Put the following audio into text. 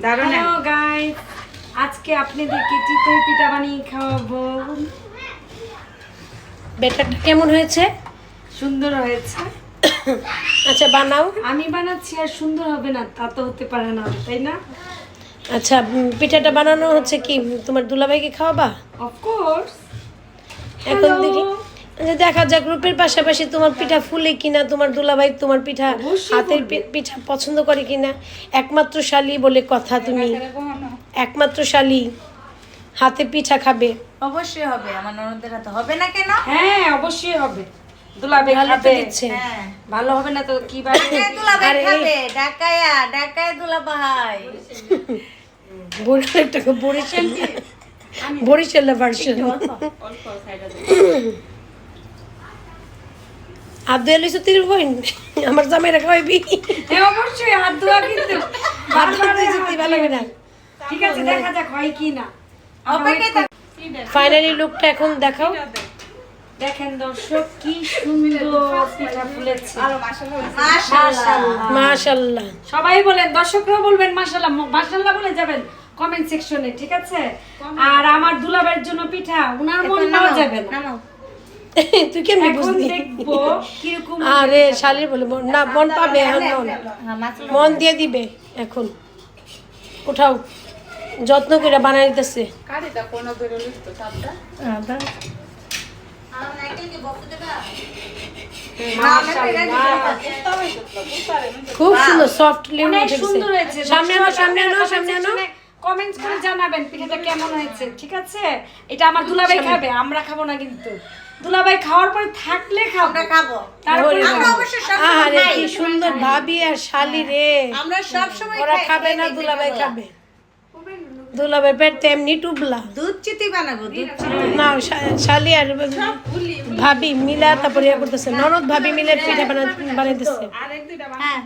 দারুণ। Hello guys, আজকে আপনাদেরকে চিতই পিঠা বানিয়ে খাওয়াবো। ব্যাটারটা কেমন হয়েছে? সুন্দর হয়েছে। আচ্ছা বানাও। আমি বানাচ্ছি আর সুন্দর হবে না তা তো হতে পারে না, তাই না? আচ্ছা পিঠাটা বানানো হচ্ছে কি তোমার দুলাভাইকে খাওয়াবা? অফকোর্স। এখন দেখি যে দেখা যাক রূপের পাশাপাশি তোমার পিঠা ফুলে কিনা, তোমার দুলাভাই তোমার পিঠা অবশ্যই হাতের ফুলবে। পিঠা পছন্দ করে কিনা। একমাত্র শালি বলে কথা, তুমি একমাত্র শালি হাতে পিঠা খাবে। অবশ্যই হবে, আমার ননদের হাতে হবে না কেন? হ্যাঁ অবশ্যই হবে। দুলাভাই ভালো তো খাবে। দিচ্ছে। হ্যাঁ, ভালো হবে না তো কি বানাবে? দুলাভাই আরে খাবে, ঢাকায় দুলাভাই। বরিশাল ভার্সন। আব্দুল আলিসু তির বোন আমার জামাইরা খাওয়াইবি। হ্যাঁ অবশ্যই, হাত ধোয়া কিন্তু হাত বারবার ধুতে হাত যেতে ধোয়া। ভালো লাগে না। ঠিক আছে, দেখা যাক হয় কি না। অপেক্ষায় থাক। ফাইনালি লুকটা এখন দেখাও। দেখেন দর্শক, কি সুন্দর পিঠা ফুলেছে। মাশাআল্লাহ। মাশাআল্লাহ। সবাই বলেন, দর্শকরাও বলবেন মাশাআল্লাহ, মাশাআল্লাহ বলে যাবেন কমেন্ট সেকশনে, ঠিক আছে? আর আমার দুলাভাইয়ের জন্য পিঠা উনার মন এখন পাওয়া নামাও, যাবে না। নামাও। তুই কেমনি এখন বুঝলি? দেখবো কিরকম। আরে শালির বলে না মন পাবে এখন মন। হ্যাঁ, মাছগুলো মন দিয়ে দিবে এখন। উঠাও, যত্ন করে বানাই দিতেছে। খুব সুন্দর সফটলি অনেক সুন্দর হয়েছে। সামনে আনো, সামনে আনো, সামনে আনো। কমেন্টস করে জানাবেন পিঠাটা কেমন হয়েছে, ঠিক আছে? এটা আমার দুলাভাই খাবে, আমরা খাবো না কিন্তু। দুলাভাই খাওয়ার পরে থাকলে আমরা খাবো, খাবো। তারপরে ওরে আমরা খাবো। অবশ্যই সবসময় আরে খাই। কি সুন্দর ভাবি আর শালি রে। আমরা সবসময় ওরা খাই, খাবে না, খেয়ে দুলাভাই দেখি খাবে। দুলাভাই পেট তো এমনি টুবলা। দুধ চিতি বানাবো, দুধ চিতি। না শালি আর ভাবি মিলা তারপরে ইয়ে করতেছে, ননদ ভাবি মিলে পিঠা বানাইতেছে। হ্যাঁ